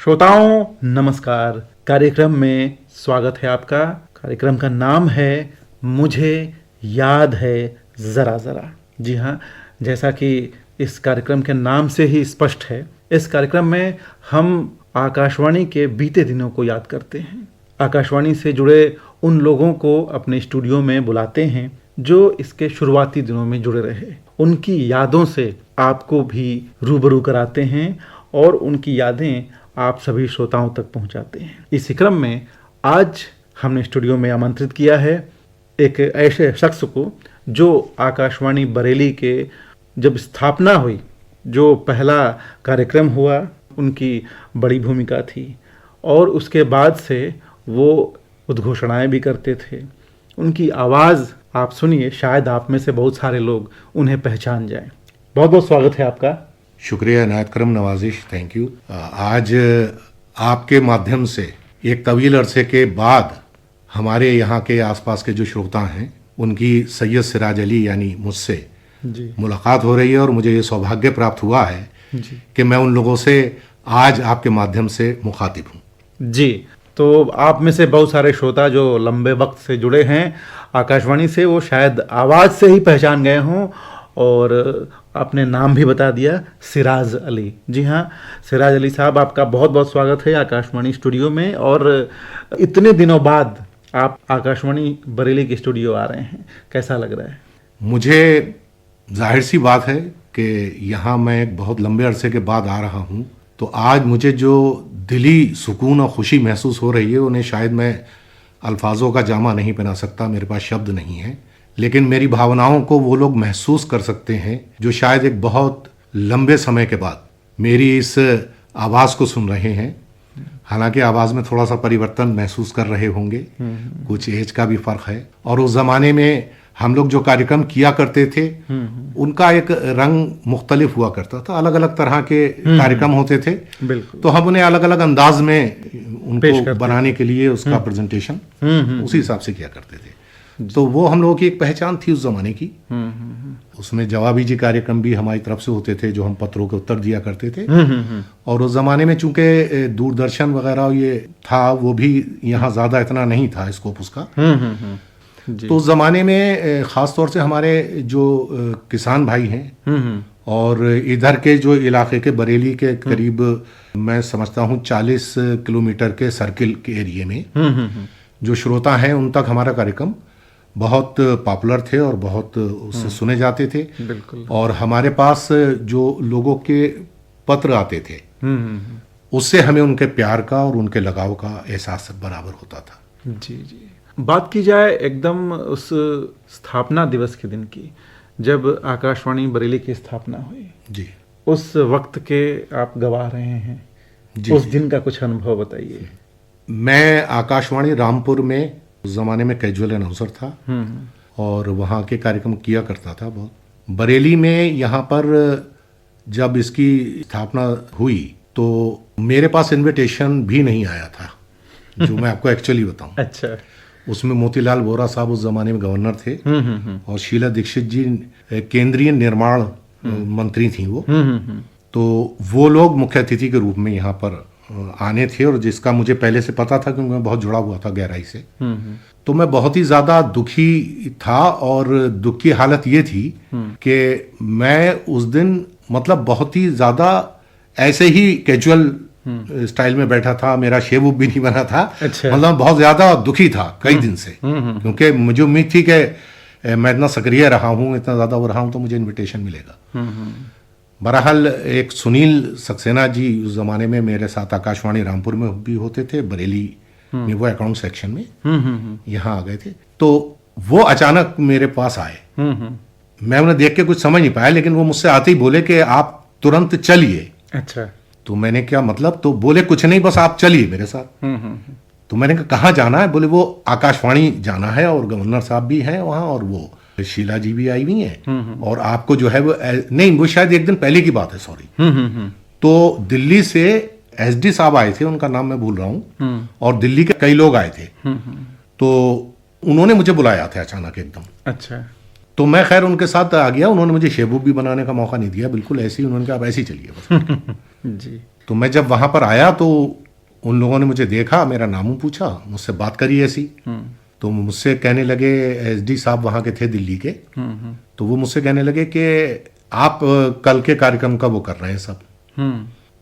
श्रोताओं नमस्कार। कार्यक्रम में स्वागत है आपका। कार्यक्रम का नाम है मुझे याद है जरा जरा। जी हाँ, जैसा कि इस कार्यक्रम के नाम से ही स्पष्ट है, इस कार्यक्रम में हम आकाशवाणी के बीते दिनों को याद करते हैं। आकाशवाणी से जुड़े उन लोगों को अपने स्टूडियो में बुलाते हैं जो इसके शुरुआती दिनों में जुड़े रहे। उनकी यादों से आपको भी रूबरू कराते हैं और उनकी यादें आप सभी श्रोताओं तक पहुंचाते हैं। इसी क्रम में आज हमने स्टूडियो में आमंत्रित किया है एक ऐसे शख्स को जो आकाशवाणी बरेली के जब स्थापना हुई, जो पहला कार्यक्रम हुआ, उनकी बड़ी भूमिका थी और उसके बाद से वो उद्घोषणाएं भी करते थे। उनकी आवाज़ आप सुनिए, शायद आप में से बहुत सारे लोग उन्हें पहचान जाएं। बहुत बहुत स्वागत है आपका। शुक्रिया इनायत करम, नवाजिश, थैंक यू। आज आपके माध्यम से एक तवील अरसे के बाद हमारे यहाँ के आसपास के जो श्रोता हैं उनकी सैयद सिराज अली यानी मुझसे मुलाकात हो रही है और मुझे ये सौभाग्य प्राप्त हुआ है कि मैं उन लोगों से आज आपके माध्यम से मुखातिब हूँ। जी, तो आप में से बहुत सारे श्रोता जो लंबे वक्त से जुड़े हैं आकाशवाणी से, वो शायद आवाज़ से ही पहचान गए हों और आपने नाम भी बता दिया, सिराज अली। जी हाँ, सिराज अली साहब, आपका बहुत बहुत स्वागत है आकाशवाणी स्टूडियो में। और इतने दिनों बाद आप आकाशवाणी बरेली के स्टूडियो आ रहे हैं, कैसा लग रहा है? मुझे जाहिर सी बात है कि यहाँ मैं एक बहुत लंबे अरसे के बाद आ रहा हूँ, तो आज मुझे जो दिली सुकून और खुशी महसूस हो रही है उन्हें शायद मैं अल्फाजों का जामा नहीं पहना सकता, मेरे पास शब्द नहीं है। लेकिन मेरी भावनाओं को वो लोग महसूस कर सकते हैं जो शायद एक बहुत लंबे समय के बाद मेरी इस आवाज़ को सुन रहे हैं। हालांकि आवाज़ में थोड़ा सा परिवर्तन महसूस कर रहे होंगे, कुछ एज का भी फ़र्क है। और उस ज़माने में हम लोग जो कार्यक्रम किया करते थे उनका एक रंग मुख्तलिफ हुआ करता था, अलग अलग तरह के कार्यक्रम होते थे। तो हम उन्हें अलग अलग अंदाज में उनको बनाने के लिए उसका प्रेजेंटेशन उसी हिसाब से किया करते थे। तो वो हम लोगों की एक पहचान थी उस जमाने की। उसमें जवाबी जी कार्यक्रम भी हमारी तरफ से होते थे जो हम पत्रों के उत्तर दिया करते थे। और उस जमाने में चूंकि दूरदर्शन वगैरह ये था, वो भी यहाँ ज़्यादा इतना नहीं था स्कोप उसका। तो उस जमाने में ख़ास तौर से हमारे जो किसान भाई हैं और इधर के जो इलाके के बरेली के करीब मैं समझता हूँ 40 किलोमीटर के सर्किल के एरिए में जो श्रोता हैं उन तक हमारा कार्यक्रम बहुत पॉपुलर थे और बहुत उससे सुने जाते थे। और हमारे पास जो लोगों के पत्र आते थे उससे हमें उनके प्यार का और उनके लगाव का एहसास बराबर होता था। जी जी। बात की जाए एकदम उस स्थापना दिवस के दिन की, जब आकाशवाणी बरेली की स्थापना हुई जी, उस वक्त के आप गवाह रहे हैं जी, उस दिन का कुछ अनुभव बताइए। मैं आकाशवाणी रामपुर में उस जमाने में कैजुअल अनाउंसर था और वहाँ के कार्यक्रम किया करता था बहुत। बरेली में यहाँ पर जब इसकी स्थापना हुई तो मेरे पास इनविटेशन भी नहीं आया था, जो मैं आपको एक्चुअली बताऊं। अच्छा। उसमें मोतीलाल वोरा साहब उस जमाने में गवर्नर थे और शीला दीक्षित जी केंद्रीय निर्माण मंत्री थी वो। तो वो लोग मुख्य अतिथि के रूप में यहाँ पर आने थे और जिसका मुझे पहले से पता था क्योंकि मैं बहुत जुड़ा हुआ था गहराई से। तो मैं बहुत ही ज़्यादा दुखी था और दुख की हालत ये थी कि मैं उस दिन मतलब बहुत ही ज़्यादा ऐसे ही कैजुअल स्टाइल में बैठा था, मेरा शेव भी नहीं बना था। अच्छा। मतलब बहुत ज़्यादा दुखी था कई दिन से, क्योंकि मुझे उम्मीद थी कि मैं इतना सक्रिय रहा हूँ, इतना ज़्यादा वो रहा हूँ तो मुझे इन्विटेशन मिलेगा। बहरहाल एक सुनील सक्सेना जी उस जमाने में मेरे साथ आकाशवाणी रामपुर में भी होते थे, बरेली में वो अकाउंट सेक्शन में यहाँ आ गए थे। तो वो अचानक मेरे पास आए। मैं उन्हें देख के कुछ समझ नहीं पाया, लेकिन वो मुझसे आते ही बोले कि आप तुरंत चलिए। अच्छा। तो मैंने क्या मतलब, तो बोले कुछ नहीं, बस आप चलिए मेरे साथ। तो मैंने कहा कहाँ जाना है? बोले वो आकाशवाणी जाना है और गवर्नर साहब भी हैं वहाँ और वो शीला जी भी आई हुई हैं और आपको जो है वो नहीं, वो शायद एक दिन पहले की बात है, सॉरी। तो दिल्ली से एसडी साहब आए थे, उनका नाम मैं भूल रहा हूँ, और दिल्ली के कई लोग आए थे। तो उन्होंने मुझे बुलाया था अचानक एकदम। अच्छा। तो मैं खैर उनके साथ आ गया। उन्होंने मुझे शेबूब भी बनाने का मौका नहीं दिया, बिल्कुल ऐसे ही उन्होंने कहा आप ऐसे ही चलिए बस। जी। तो मैं जब वहाँ पर आया तो उन लोगों ने मुझे देखा, मेरा नाम पूछा, मुझसे बात करी ऐसी। तो मुझसे कहने लगे, एसडी साहब वहाँ के थे दिल्ली के, तो वो मुझसे कहने लगे कि आप कल के कार्यक्रम का वो कर रहे हैं सब।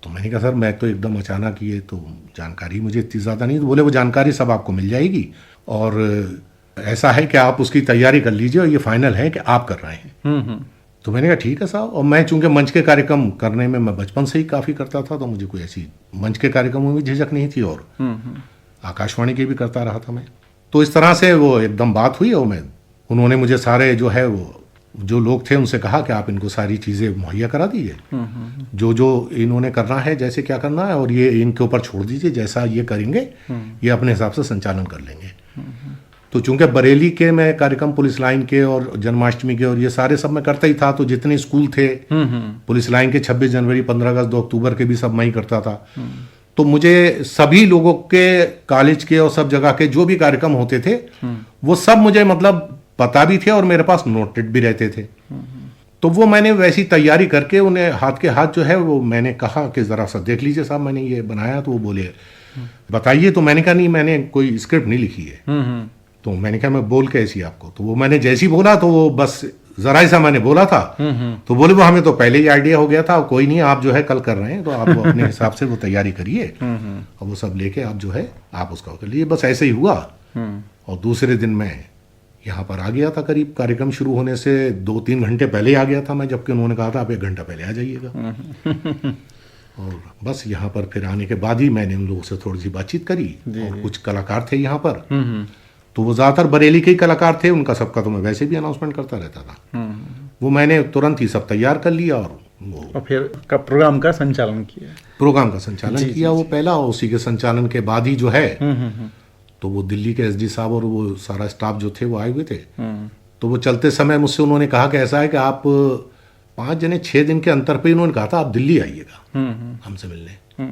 तो मैंने कहा सर मैं तो एकदम अचानक, ये तो जानकारी मुझे इतनी ज़्यादा नहीं। तो बोले वो जानकारी सब आपको मिल जाएगी और ऐसा है कि आप उसकी तैयारी कर लीजिए और ये फाइनल है कि आप कर रहे हैं। तो मैंने कहा ठीक है साहब। और मैं चूंकि मंच के कार्यक्रम करने में मैं बचपन से ही काफ़ी करता था, तो मुझे कोई ऐसी मंच के कार्यक्रमों में झिझक नहीं थी और आकाशवाणी के भी करता रहा था मैं। तो इस तरह से वो एकदम बात हुई और उन्होंने मुझे सारे जो है वो जो लोग थे उनसे कहा कि आप इनको सारी चीज़ें मुहैया करा दीजिए, जो जो इन्होंने करना है, जैसे क्या करना है, और ये इनके ऊपर छोड़ दीजिए, जैसा ये करेंगे ये अपने हिसाब से संचालन कर लेंगे। तो चूंकि बरेली के मैं कार्यक्रम पुलिस लाइन के और जन्माष्टमी के और ये सारे सब मैं करता ही था, तो जितने स्कूल थे पुलिस लाइन के 26 जनवरी 15 अगस्त 2 अक्टूबर के भी सब मैं ही करता था। तो मुझे सभी लोगों के, कॉलेज के और सब जगह के जो भी कार्यक्रम होते थे वो सब मुझे मतलब पता भी थे और मेरे पास नोटेड भी रहते थे। तो वो मैंने वैसी तैयारी करके उन्हें हाथ के हाथ जो है वो मैंने कहा कि ज़रा सा देख लीजिए साहब मैंने ये बनाया। तो वो बोले बताइए। तो मैंने कहा नहीं मैंने कोई स्क्रिप्ट नहीं लिखी है। तो मैंने कहा मैं बोल कैसी आपको। तो वो मैंने जैसी बोला तो वो बस जरा ही सा मैंने बोला था। तो बोले वो हमें तो पहले ही आइडिया हो गया था, कोई नहीं आप जो है कल कर रहे हैं तो आप अपने हिसाब से वो तैयारी करिए और वो सब लेके आप जो है आप उसका कर लीजिए। बस ऐसे ही हुआ। और दूसरे दिन मैं यहाँ पर आ गया था, करीब कार्यक्रम शुरू होने से 2-3 घंटे पहले ही आ गया था मैं, जबकि उन्होंने कहा था आप 1 घंटा पहले आ जाइएगा। और बस यहाँ पर फिर आने के बाद ही मैंने उन लोगों से थोड़ी सी बातचीत करी और कुछ कलाकार थे यहाँ पर, तो वो ज़्यादातर बरेली के ही कलाकार थे, उनका सबका तो मैं वैसे भी अनाउंसमेंट करता रहता था। वो मैंने तुरंत ही सब तैयार कर लिया और फिर प्रोग्राम का संचालन किया। वो पहला, उसी के संचालन के बाद ही जो है तो वो दिल्ली के एसडी साहब और वो सारा स्टाफ जो थे वो आए हुए थे। तो वो चलते समय मुझसे उन्होंने कहा कि ऐसा है कि आप 5 जने 6 दिन के अंतर पे उन्होंने कहा था आप दिल्ली आइएगा हमसे मिलने।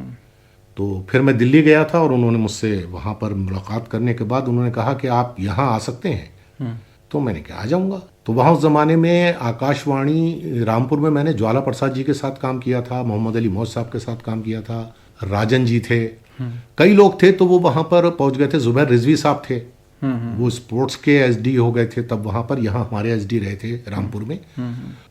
तो फिर मैं दिल्ली गया था और उन्होंने मुझसे वहाँ पर मुलाकात करने के बाद उन्होंने कहा कि आप यहाँ आ सकते हैं। तो मैंने कहा आ जाऊँगा। तो वहाँ उस ज़माने में आकाशवाणी रामपुर में मैंने ज्वाला प्रसाद जी के साथ काम किया था, मोहम्मद अली मौज साहब के साथ काम किया था, राजन जी थे, कई लोग थे। तो वो वहाँ पर पहुँच गए थे, जुबैर रिजवी साहब थे, वो स्पोर्ट्स के एसडी हो गए थे तब वहाँ पर, यहाँ हमारे एसडी रहे थे रामपुर में।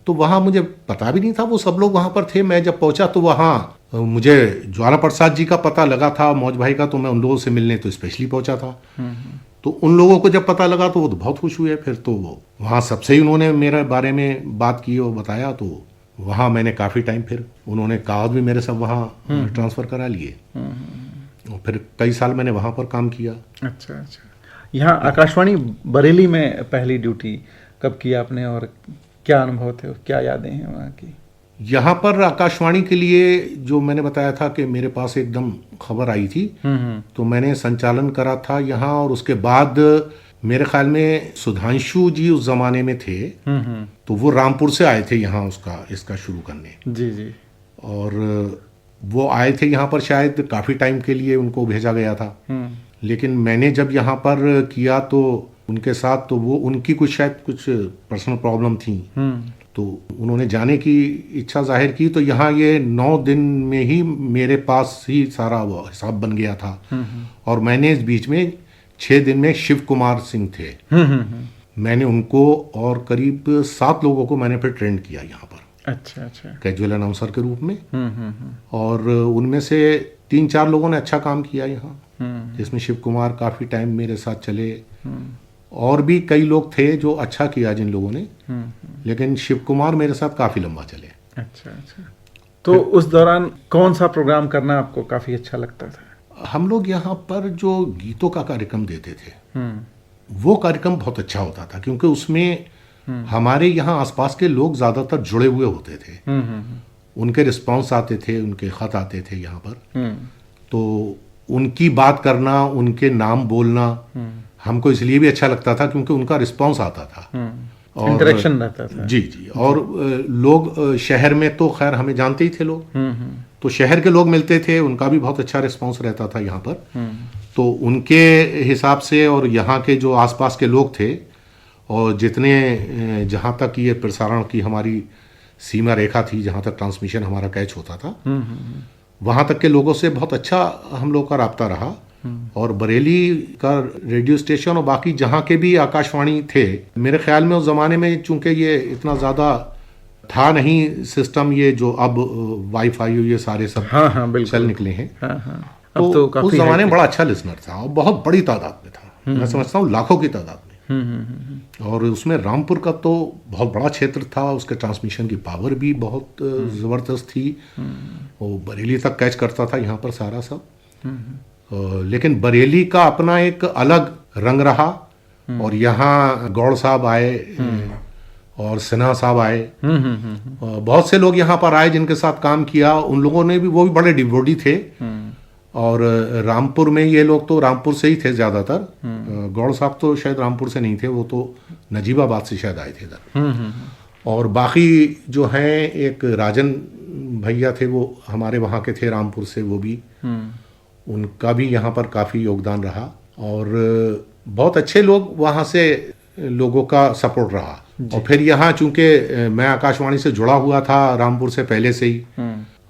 तो वहाँ मुझे पता भी नहीं था वो सब लोग वहाँ पर थे। मैं जब पहुँचा तो वहाँ मुझे ज्वाला प्रसाद जी का पता लगा था, मौज भाई का, तो मैं उन लोगों से मिलने तो स्पेशली पहुँचा था। तो उन लोगों को जब पता लगा तो वो तो बहुत खुश हुए। फिर तो वो वहाँ सबसे ही उन्होंने मेरे बारे में बात की और बताया। तो वहाँ मैंने काफ़ी टाइम, फिर उन्होंने कागज भी मेरे सब वहाँ ट्रांसफ़र करा लिए और फिर कई साल मैंने वहाँ पर काम किया। अच्छा। यहाँ आकाशवाणी बरेली में पहली ड्यूटी कब की आपने और क्या अनुभव थे, क्या यादें हैं वहाँ की? यहाँ पर आकाशवाणी के लिए जो मैंने बताया था कि मेरे पास एकदम खबर आई थी, तो मैंने संचालन करा था यहाँ। और उसके बाद मेरे ख्याल में सुधांशु जी उस जमाने में थे, तो वो रामपुर से आए थे यहाँ इसका शुरू करने। जी। और वो आए थे यहाँ पर शायद काफ़ी टाइम के लिए उनको भेजा गया था। लेकिन मैंने जब यहाँ पर किया तो उनके साथ, तो वो उनकी शायद कुछ पर्सनल प्रॉब्लम थी, तो उन्होंने जाने की इच्छा जाहिर की। तो यहाँ ये 9 दिन में ही मेरे पास ही सारा वो हिसाब बन गया था। और मैंने इस बीच में 6 दिन में शिव कुमार सिंह थे, मैंने उनको और करीब 7 लोगों को मैंने फिर ट्रेंड किया यहाँ पर। अच्छा। कैजुअल अनाउंसर के रूप में। और उनमें से 3-4 लोगों ने अच्छा काम किया यहाँ, जिसमें शिव कुमार काफ़ी टाइम मेरे साथ चले। और भी कई लोग थे जो अच्छा किया जिन लोगों ने, लेकिन शिव कुमार मेरे साथ काफ़ी लंबा चले। अच्छा। तो उस दौरान कौन सा प्रोग्राम करना आपको काफ़ी अच्छा लगता था? हम लोग यहाँ पर जो गीतों का कार्यक्रम देते थे वो कार्यक्रम बहुत अच्छा होता था, क्योंकि उसमें हमारे यहाँ आसपास के लोग ज़्यादातर जुड़े हुए होते थे। उनके रिस्पांस आते थे, उनके ख़त आते थे यहाँ पर, तो उनकी बात करना, उनके नाम बोलना हमको इसलिए भी अच्छा लगता था क्योंकि उनका रिस्पांस आता था और इंटरेक्शन रहता था। जी। और लोग शहर में तो खैर हमें जानते ही थे लोग, तो शहर के लोग मिलते थे, उनका भी बहुत अच्छा रिस्पांस रहता था यहाँ पर। तो उनके हिसाब से और यहाँ के जो आसपास के लोग थे और जितने जहाँ तक ये प्रसारण की हमारी सीमा रेखा थी, जहाँ तक ट्रांसमिशन हमारा कैच होता था, वहाँ तक के लोगों से बहुत अच्छा हम लोग का राब्ता रहा। और बरेली का रेडियो स्टेशन और बाकी जहाँ के भी आकाशवाणी थे, मेरे ख्याल में उस ज़माने में चूंकि ये इतना ज़्यादा था नहीं सिस्टम, ये जो अब वाईफाई ये सारे सब हाँ हाँ बिल्कुल चल निकले हैं। हाँ हाँ तो, अब तो उस काफी ज़माने है। में बड़ा अच्छा लिसनर था और बहुत बड़ी तादाद में था। मैं समझता हूँ लाखों की तादाद में। और उसमें रामपुर का तो बहुत बड़ा क्षेत्र था, उसके ट्रांसमिशन की पावर भी बहुत ज़बरदस्त थी। वो बरेली तक कैच करता था यहाँ पर सारा सब। लेकिन बरेली का अपना एक अलग रंग रहा। और यहाँ गौड़ साहब आए और सिन्हा साहब आए, बहुत से लोग यहाँ पर आए जिनके साथ काम किया। उन लोगों ने भी, वो भी बड़े डिवोटी थे। और रामपुर में ये लोग तो रामपुर से ही थे ज़्यादातर। गौड़ साहब तो शायद रामपुर से नहीं थे, वो तो नजीबाबाद से शायद आए थे इधर। और बाकी जो हैं एक राजन भैया थे, वो हमारे वहाँ के थे रामपुर से, वो भी उनका भी यहाँ पर काफ़ी योगदान रहा। और बहुत अच्छे लोग वहाँ से लोगों का सपोर्ट रहा। और फिर यहाँ चूंकि मैं आकाशवाणी से जुड़ा हुआ था रामपुर से पहले से ही,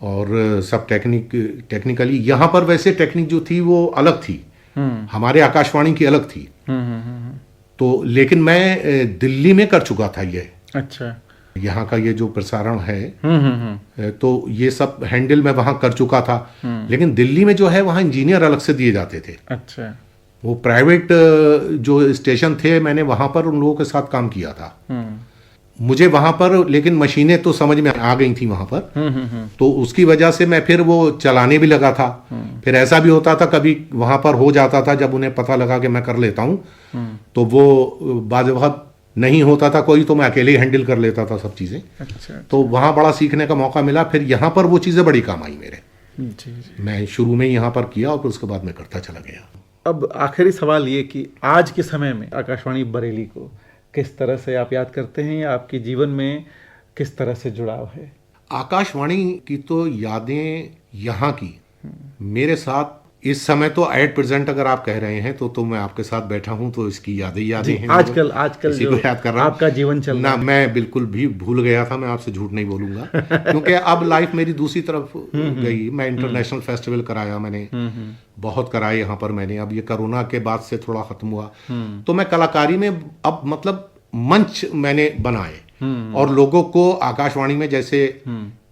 और सब टेक्निकली यहाँ पर वैसे टेक्निक जो थी वो अलग थी, हमारे आकाशवाणी की अलग थी। तो लेकिन मैं दिल्ली में कर चुका था ये। अच्छा। यहाँ का ये जो प्रसारण है तो ये सब हैंडल मैं वहाँ कर चुका था। लेकिन दिल्ली में जो है वहाँ इंजीनियर अलग से दिए जाते थे। अच्छा। वो प्राइवेट जो स्टेशन थे, मैंने वहाँ पर उन लोगों के साथ काम किया था। मुझे वहाँ पर लेकिन मशीनें तो समझ में आ गई थी वहाँ पर। तो उसकी वजह से मैं फिर वो चलाने भी लगा था। फिर ऐसा भी होता था कभी वहाँ पर हो जाता था, जब उन्हें पता लगा कि मैं कर लेता हूँ तो वो बाज़ वक़्त नहीं होता था कोई, तो मैं अकेले ही हैंडल कर लेता था सब चीज़ें। अच्छा। तो वहाँ बड़ा सीखने का मौका मिला। फिर यहाँ पर वो चीज़ें बड़ी काम आई मेरे। जी जी। मैं शुरू में यहाँ पर किया और फिर उसके बाद मैं करता चला गया। अब आखिरी सवाल ये कि आज के समय में आकाशवाणी बरेली को किस तरह से आप याद करते हैं, या आपके जीवन में किस तरह से जुड़ाव है? आकाशवाणी की तो यादें यहाँ की मेरे साथ इस समय तो एट प्रेजेंट अगर आप कह रहे हैं तो मैं आपके साथ बैठा हूँ तो इसकी यादें हैं। आजकल इसी को याद कर रहा हूँ। आपका जीवन चल रहा है। मैं बिल्कुल भी भूल गया था, मैं आपसे झूठ नहीं बोलूंगा क्योंकि अब लाइफ मेरी दूसरी तरफ गई। मैं इंटरनेशनल फेस्टिवल कराया, मैंने बहुत कराए यहाँ पर मैंने। अब ये कोरोना के बाद से थोड़ा खत्म हुआ तो मैं कलाकारी में अब मतलब मंच मैंने बनाए और लोगों को आकाशवाणी में, जैसे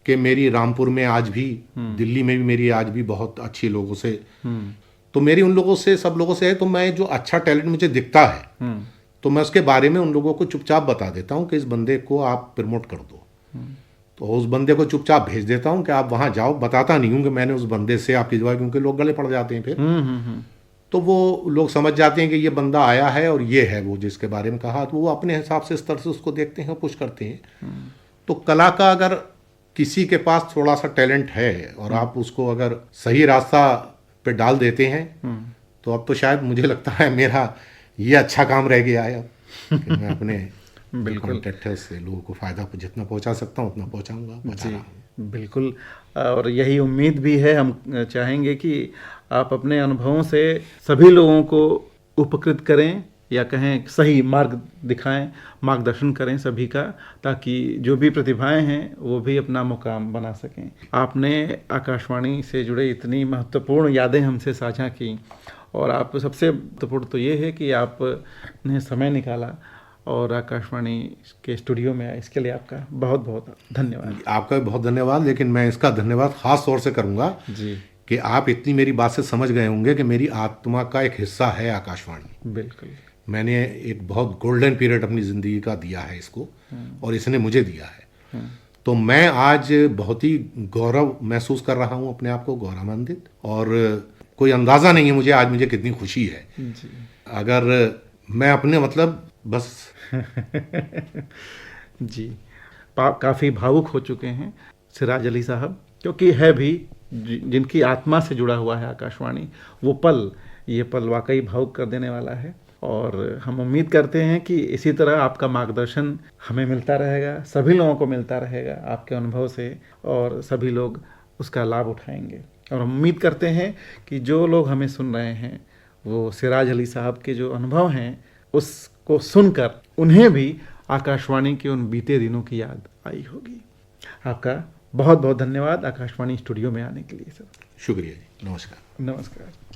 कि मेरी रामपुर में आज भी, दिल्ली में भी मेरी आज भी बहुत अच्छे लोगों से, तो मेरी उन लोगों से, सब लोगों से है। तो मैं जो अच्छा टैलेंट मुझे दिखता है तो मैं उसके बारे में उन लोगों को चुपचाप बता देता हूँ कि इस बंदे को आप प्रमोट कर दो। तो उस बंदे को चुपचाप भेज देता हूँ कि आप वहाँ जाओ। बताता नहीं हूँ कि मैंने उस बंदे से आपकी दवा, क्योंकि लोग गले पड़ जाते हैं फिर। तो वो लोग समझ जाते हैं कि ये बंदा आया है और ये है वो जिसके बारे में कहा, तो वो अपने हिसाब से स्तर से उसको देखते हैं, पुश करते हैं। तो कला का अगर किसी के पास थोड़ा सा टैलेंट है और आप उसको अगर सही रास्ता पे डाल देते हैं तो अब तो शायद मुझे लगता है मेरा ये अच्छा काम रह गया है अब कि मैं अपने कॉन्टेक्ट से लोगों को फ़ायदा जितना पहुंचा सकता हूं उतना पहुंचाऊंगा। बिल्कुल। और यही उम्मीद भी है, हम चाहेंगे कि आप अपने अनुभवों से सभी लोगों को उपकृत करें, या कहें सही मार्ग दिखाएं, मार्गदर्शन करें सभी का, ताकि जो भी प्रतिभाएं हैं वो भी अपना मुकाम बना सकें। आपने आकाशवाणी से जुड़े इतनी महत्वपूर्ण यादें हमसे साझा की, और आप सबसे महत्वपूर्ण तो ये है कि आपने समय निकाला और आकाशवाणी के स्टूडियो में आए। इसके लिए आपका बहुत बहुत धन्यवाद। आपका भी बहुत धन्यवाद, लेकिन मैं इसका धन्यवाद ख़ास तौर से करूँगा जी कि आप इतनी मेरी बात से समझ गए होंगे कि मेरी आत्मा का एक हिस्सा है आकाशवाणी। बिल्कुल। मैंने एक बहुत गोल्डन पीरियड अपनी ज़िंदगी का दिया है इसको, और इसने मुझे दिया है। तो मैं आज बहुत ही गौरव महसूस कर रहा हूँ, अपने आप को गौरवान्वित, और कोई अंदाज़ा नहीं है मुझे आज मुझे कितनी खुशी है जी। अगर मैं अपने मतलब बस जी। काफ़ी भावुक हो चुके हैं सिराज अली साहब, क्योंकि है भी जिनकी आत्मा से जुड़ा हुआ है आकाशवाणी, वो पल, ये पल वाकई भावुक कर देने वाला है। और हम उम्मीद करते हैं कि इसी तरह आपका मार्गदर्शन हमें मिलता रहेगा, सभी लोगों को मिलता रहेगा आपके अनुभव से, और सभी लोग उसका लाभ उठाएंगे। और हम उम्मीद करते हैं कि जो लोग हमें सुन रहे हैं वो सिराज अली साहब के जो अनुभव हैं उसको सुनकर उन्हें भी आकाशवाणी के उन बीते दिनों की याद आई होगी। आपका बहुत बहुत धन्यवाद आकाशवाणी स्टूडियो में आने के लिए सर। शुक्रिया जी, नमस्कार। नमस्कार।